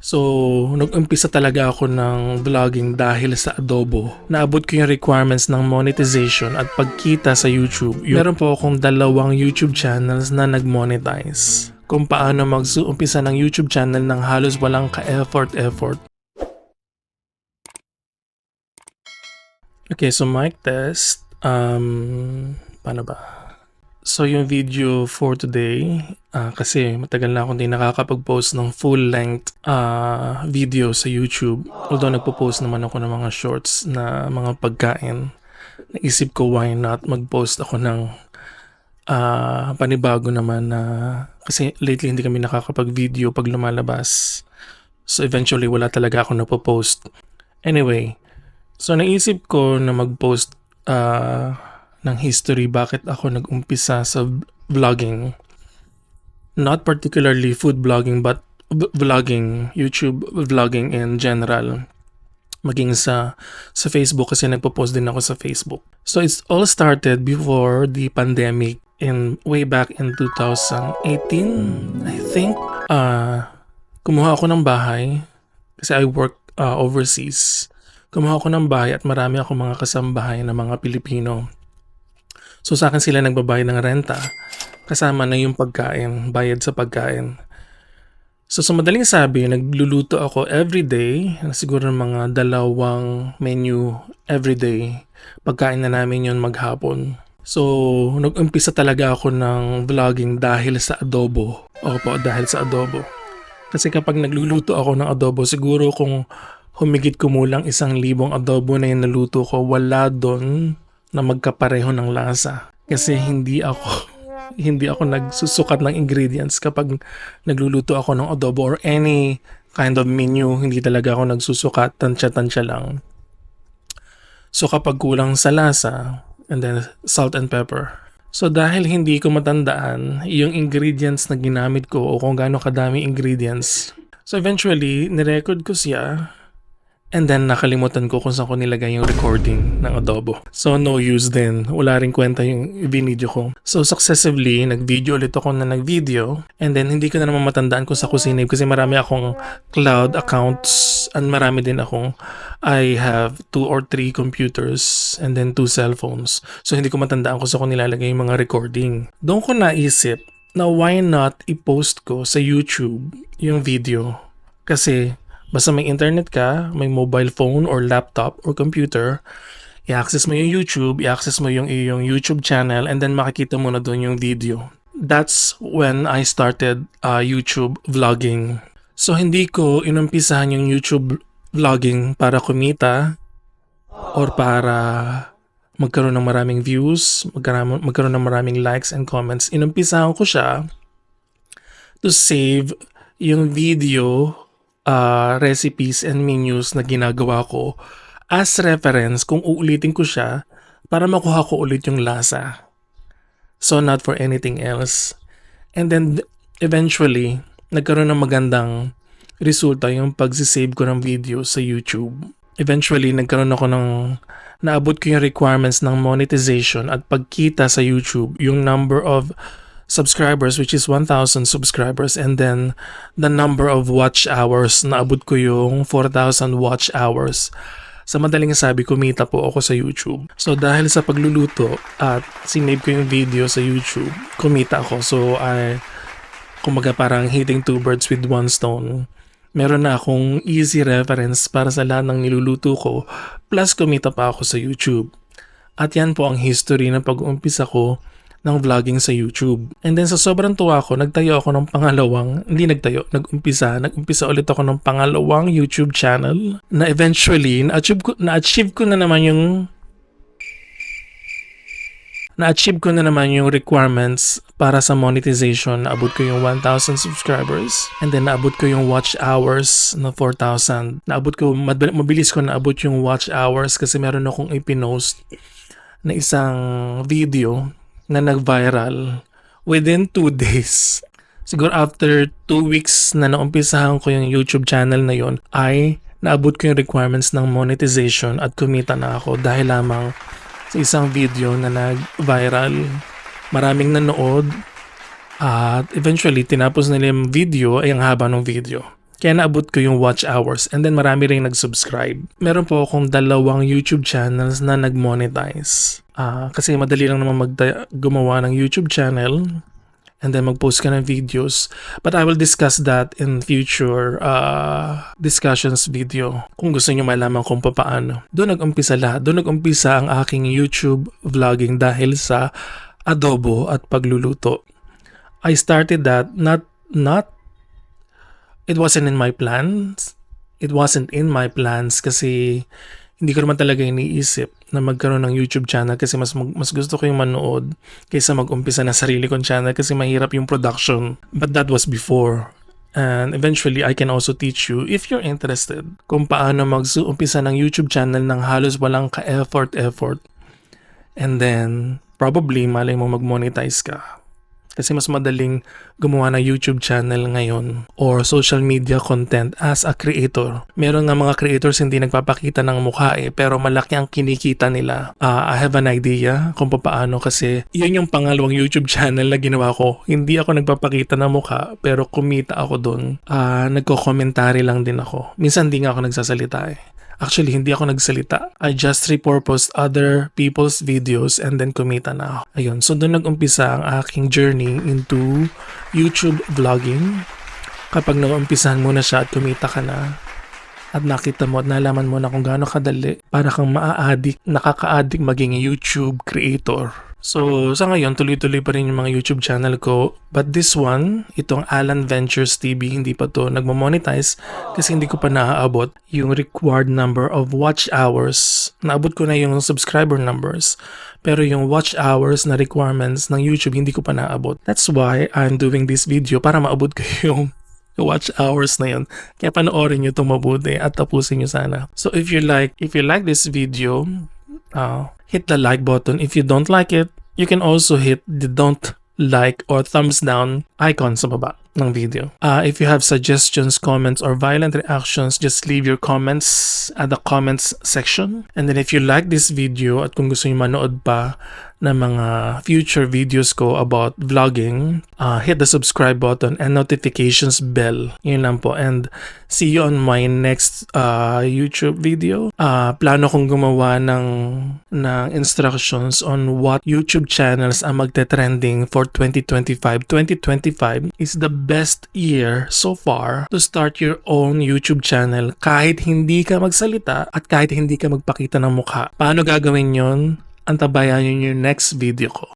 So, nag-umpisa talaga ako ng vlogging dahil sa Adobo. Naabot ko yung requirements ng monetization at pagkita sa YouTube. Meron po akong dalawang YouTube channels na nag-monetize. Kung paano mag-umpisa ng YouTube channel ng halos walang ka-effort. Okay, so mic test. Paano ba? So yung video for today, kasi matagal na akong hindi nakakapag-post ng full-length video sa YouTube. Although nagpo-post naman ako ng mga shorts na mga pagkain. Naisip ko why not mag-post ako ng panibago naman na kasi lately hindi kami nakakapag-video pag lumalabas. So eventually wala talaga ako napo-post. Anyway, so naisip ko na mag-post ng history bakit ako nag-umpisa sa vlogging. Not particularly food vlogging but vlogging, YouTube vlogging in general. Maging sa Facebook kasi nagpo-post din ako sa Facebook. So it's all started before the pandemic in way back in 2018, I think. Kumuha ako ng bahay kasi I work overseas. Kumuha ako ng bahay at marami akong mga kasambahay na mga Pilipino. So sa akin sila nagbabayad ng renta kasama na yung pagkain, bayad sa pagkain. So sa madaling sabi, nagluluto ako everyday, siguro mga 2 menu everyday. Pagkain na namin yun maghapon. So nag-umpisa talaga ako ng vlogging dahil sa adobo. Opo, dahil sa adobo. Kasi kapag nagluluto ako ng adobo, siguro kung humigit kumulang 1,000 adobo na yung naluto ko, wala doon na magkapareho ng lasa. Kasi hindi ako nagsusukat ng ingredients kapag nagluluto ako ng adobo or any kind of menu. Hindi talaga ako nagsusukat, tansya-tansya lang. So kapag kulang sa lasa, and then salt and pepper. So dahil hindi ko matandaan yung ingredients na ginamit ko o kung gaano kadami ingredients, so eventually nirecord ko siya. And then nakalimutan ko kung saan ko nilagay yung recording ng adobo. So no use din. Wala rin kwenta yung video ko. So successively, nag-video ulit ako na nag-video. And then hindi ko na naman matandaan kung sa ko sinave kasi marami akong cloud accounts and marami din akong I have 2 or 3 computers and then 2 cellphones. So hindi ko matandaan kung saan ko nilalagay yung mga recording. Doon ko naisip na why not i-post ko sa YouTube yung video. Kasi basta may internet ka, may mobile phone or laptop or computer, i-access mo yung YouTube, i-access mo yung iyong YouTube channel, and then makikita mo na doon yung video. That's when I started YouTube vlogging. So hindi ko inumpisahan yung YouTube vlogging para kumita or para magkaroon ng maraming views, magkaroon ng maraming likes and comments. Inumpisahan ko siya to save yung video recipes and menus na ginagawa ko as reference kung uulitin ko siya para makuha ko ulit yung lasa. So not for anything else. And then eventually, nagkaroon ng magandang resulta yung pagsisave ko ng video sa YouTube. Eventually, naabot ko yung requirements ng monetization at pagkita sa YouTube, yung number of subscribers which is 1,000 subscribers and then the number of watch hours, naabot ko yung 4,000 watch hours. Sa madaling sabi, kumita po ako sa YouTube. So dahil sa pagluluto at sinave ko yung video sa YouTube, kumita ako. So kumaga parang hitting 2 birds with 1 stone. Meron na akong easy reference para sa lahat ng niluluto ko plus kumita pa ako sa YouTube. At yan po ang history ng pag-uumpisa ko ng vlogging sa YouTube. And then sa sobrang tuwa ko, nag-umpisa ulit ako ng pangalawang YouTube channel na eventually na-achieve ko na naman yung requirements para sa monetization. Naabot ko yung 1,000 subscribers and then naabot ko yung watch hours na 4,000. Mabilis ko naabot yung watch hours kasi meron akong ipinost na isang video na nag-viral within 2 days. Siguro after 2 weeks na naumpisahan ko yung YouTube channel na yon, ay naabot ko yung requirements ng monetization at kumita na ako dahil lamang sa isang video na nag-viral. Maraming nanood at eventually tinapos nila yung video ay ang haba ng video. Kaya naabot ko yung watch hours and then marami ring nag-subscribe. Meron po akong 2 YouTube channels na nag-monetize. Kasi madali lang naman gumawa ng YouTube channel and then mag-post ka ng videos. But I will discuss that in future discussions video kung gusto nyo malaman kung paano. Doon nag-umpisa lahat. Doon nag-umpisa ang aking YouTube vlogging dahil sa adobo at pagluluto. I started that not it wasn't in my plans. It wasn't in my plans kasi hindi ko naman talaga iniisip na magkaroon ng YouTube channel kasi mas gusto ko yung manood kaysa mag-umpisa na sarili kong channel kasi mahirap yung production. But that was before. And eventually, I can also teach you if you're interested kung paano mag-umpisa ng YouTube channel ng halos walang ka-effort. And then, probably, malay mo mag-monetize ka. Kasi mas madaling gumawa ng YouTube channel ngayon or social media content as a creator. Meron nga mga creators hindi nagpapakita ng mukha pero malaki ang kinikita nila. I have an idea kung paano kasi yun yung pangalawang YouTube channel na ginawa ko. Hindi ako nagpapakita ng mukha pero kumita ako doon. Nagko-commentary lang din ako. Minsan hindi nga ako nagsasalita Actually, hindi ako nagsalita. I just repurposed other people's videos and then kumita na ako. Ayun, so doon nag-umpisa ang aking journey into YouTube vlogging. Kapag nag-umpisahan mo na siya at kumita ka na, at nakita mo at nalaman mo na kung gaano kadali, para kang nakaka-addict maging YouTube creator. So, sa ngayon, tuloy-tuloy pa rin yung mga YouTube channel ko. But this one, itong Alan Ventures TV, hindi pa to nagmamonetize kasi hindi ko pa naaabot yung required number of watch hours. Naabot ko na yung subscriber numbers. Pero yung watch hours na requirements ng YouTube, hindi ko pa naaabot. That's why I'm doing this video para maabot ko yung watch hours na yun. Kaya panoorin nyo itong mabuti at tapusin nyo sana. So if you like this video, hit the like button. If you don't like it, you can also hit the don't like or thumbs down icon sa baba ng video. If you have suggestions, comments, or violent reactions, just leave your comments at the comments section. And then if you like this video at kung gusto nyo manood pa ng mga future videos ko about vlogging, hit the subscribe button and notifications bell. Yun lang po. And see you on my next YouTube video. Plano kong gumawa ng instructions on what YouTube channels ang magte-trending for 2025. 2025 is the best year so far to start your own YouTube channel kahit hindi ka magsalita at kahit hindi ka magpakita ng mukha. Paano gagawin yon? Antabayan yun yung next video ko.